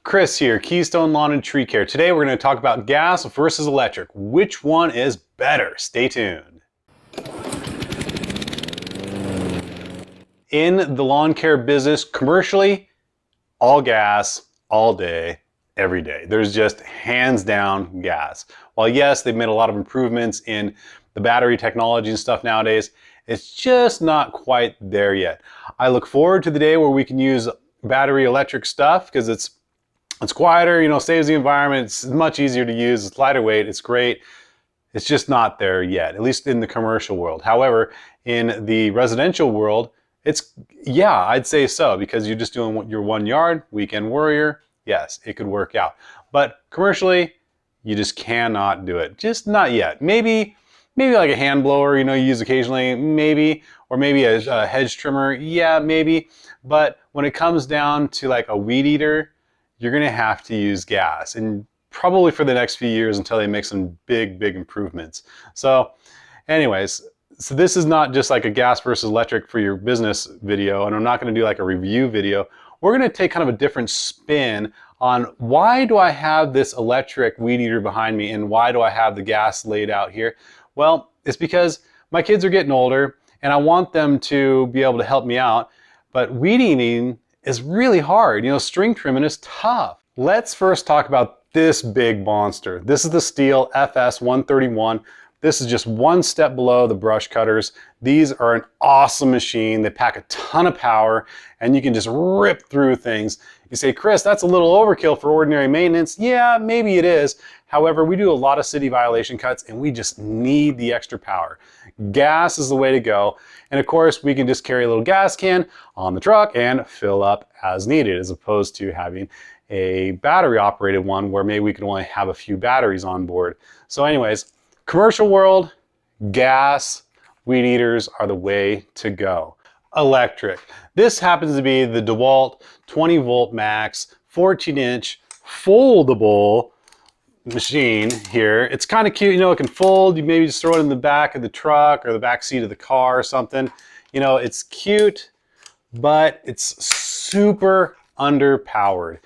Chris here, Keystone Lawn and Tree Care. Today we're going to talk about gas versus electric. Which one is better? Stay tuned. In the lawn care business, commercially, all gas, all day, every day. There's just hands down gas. While yes, they've made a lot of improvements in the battery technology and stuff nowadays, it's just not quite there yet. I look forward to the day where we can use battery electric stuff because it's quieter, you know, saves the environment, it's much easier to use, it's lighter weight, it's great. It's just not there yet, at least in the commercial world. However, in the residential world, yeah, I'd say so, because you're just doing your 1 yard, weekend warrior, yes, it could work out. But commercially, you just cannot do it, just not yet. Maybe like a hand blower, you know, you use occasionally, maybe, or maybe a hedge trimmer, yeah, maybe. But when it comes down to like a weed eater, you're gonna have to use gas, and probably for the next few years until they make some big improvements. So anyways, so this is not just like a gas versus electric for your business video, and I'm not gonna do like a review video. We're gonna take kind of a different spin on why do I have this electric weed eater behind me and why do I have the gas laid out here? Well, it's because my kids are getting older and I want them to be able to help me out, but weed eating is really hard. You know, string trimming is tough. Let's first talk about this big monster. This is the Stihl FS131. This is just one step below the brush cutters. These are an awesome machine. They pack a ton of power and you can just rip through things. You say, Chris, that's a little overkill for ordinary maintenance. Yeah, maybe it is. However, we do a lot of city violation cuts and we just need the extra power. Gas is the way to go. And of course, we can just carry a little gas can on the truck and fill up as needed, as opposed to having a battery operated one where maybe we can only have a few batteries on board. So anyways, commercial world, gas, weed eaters are the way to go. Electric. This happens to be the Dewalt 20 volt max, 14-inch foldable machine here. It's kind of cute, you know, it can fold. You maybe just throw it in the back of the truck or the back seat of the car or something. You know, it's cute, but it's super underpowered.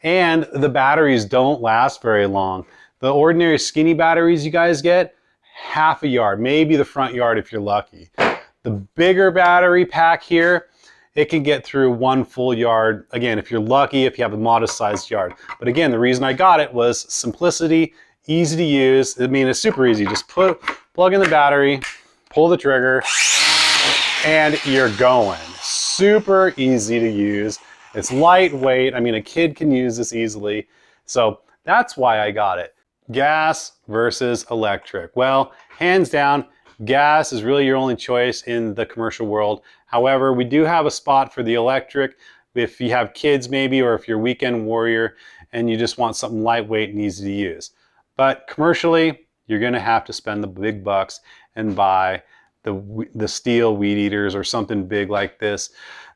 And the batteries don't last very long. The ordinary skinny batteries you guys get, half a yard, maybe the front yard if you're lucky. The bigger battery pack here, it can get through 1 full yard. Again, if you're lucky, if you have a modest sized yard. But again, the reason I got it was simplicity, easy to use. I mean, it's super easy. Just plug in the battery, pull the trigger, and you're going. Super easy to use. It's lightweight. I mean, a kid can use this easily. So that's why I got it. Gas versus electric. Well, hands down, gas is really your only choice in the commercial world. However, we do have a spot for the electric if you have kids maybe, or if you're a weekend warrior and you just want something lightweight and easy to use. But commercially, you're gonna have to spend the big bucks and buy the Stihl weed eaters or something big like this.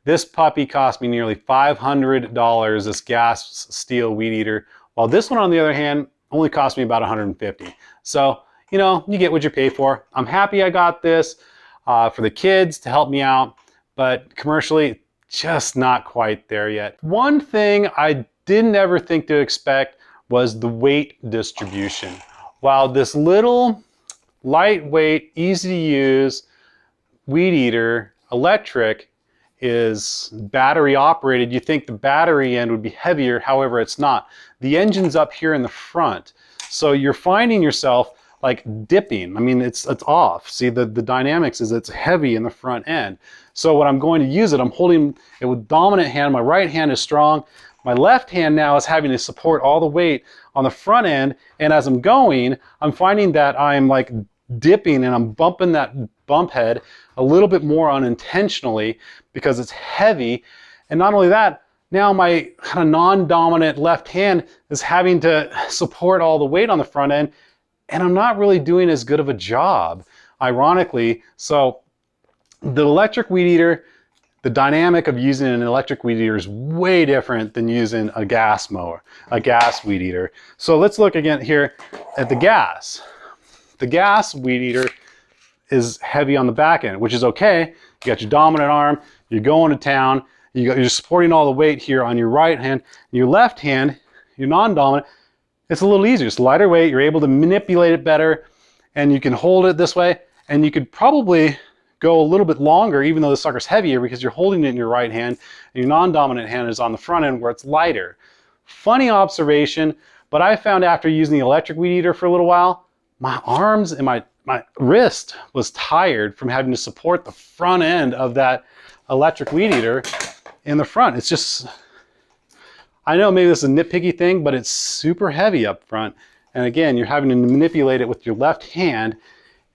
This puppy cost me nearly $500, this gas Stihl weed eater, while this one, on the other hand, only cost me about $150. So, you know, you get what you pay for. I'm happy I got this for the kids to help me out, but commercially, just not quite there yet. One thing I didn't ever think to expect was the weight distribution. While this little lightweight, easy to use weed eater, electric, is battery operated, you think the battery end would be heavier. However, it's not. The engine's up here in the front. So you're finding yourself like dipping. I mean, it's off. See, the dynamics is it's heavy in the front end. So when I'm going to use it, I'm holding it with dominant hand. My right hand is strong. My left hand now is having to support all the weight on the front end. And as I'm going, I'm finding that I'm like dipping and I'm bumping that bump head a little bit more unintentionally because it's heavy. And not only that, now my kind of non-dominant left hand is having to support all the weight on the front end, and I'm not really doing as good of a job, ironically. So the electric weed eater, the dynamic of using an electric weed eater is way different than using a gas mower, a gas weed eater. So let's look again here at the gas. The gas weed eater is heavy on the back end, which is okay. You got your dominant arm, you're going to town, you're supporting all the weight here on your right hand. Your left hand, your non-dominant, it's a little easier. It's lighter weight, you're able to manipulate it better, and you can hold it this way, and you could probably go a little bit longer even though the sucker's heavier because you're holding it in your right hand, and your non-dominant hand is on the front end where it's lighter. Funny observation, but I found after using the electric weed eater for a little while, my arms and my wrist was tired from having to support the front end of that electric weed eater in the front. It's just, I know maybe this is a nitpicky thing, but it's super heavy up front. And again, you're having to manipulate it with your left hand,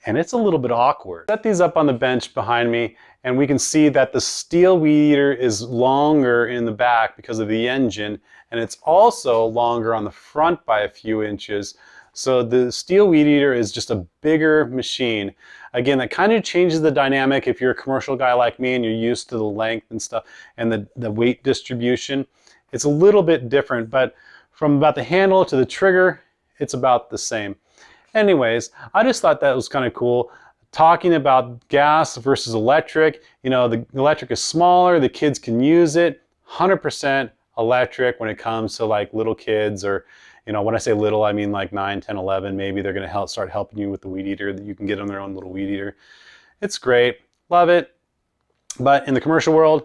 and it's a little bit awkward. Set these up on the bench behind me, and we can see that the Stihl weed eater is longer in the back because of the engine, and it's also longer on the front by a few inches. So the Stihl weed eater is just a bigger machine. Again, that kind of changes the dynamic if you're a commercial guy like me and you're used to the length and stuff and the weight distribution. It's a little bit different, but from about the handle to the trigger, it's about the same. Anyways, I just thought that was kind of cool. Talking about gas versus electric, you know, the electric is smaller, the kids can use it, 100% electric when it comes to like little kids, or, you know, when I say little, I mean like 9, 10, 11, maybe they're going to start helping you with the weed eater, that you can get on their own little weed eater. It's great, love it. But in the commercial world,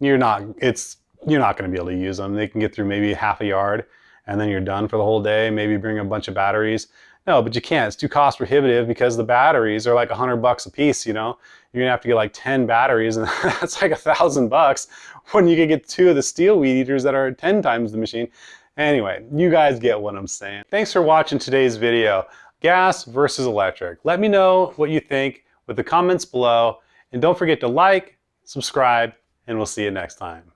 you're not going to be able to use them. They can get through maybe half a yard and then you're done for the whole day, maybe bring a bunch of batteries. No, but you can't. It's too cost prohibitive because the batteries are like $100 a piece, you know? You're gonna have to get like 10 batteries and that's like $1,000 when you can get 2 of the Stihl weed eaters that are 10 times the machine. Anyway, you guys get what I'm saying. Thanks for watching today's video. Gas versus electric. Let me know what you think with the comments below, and don't forget to like, subscribe, and we'll see you next time.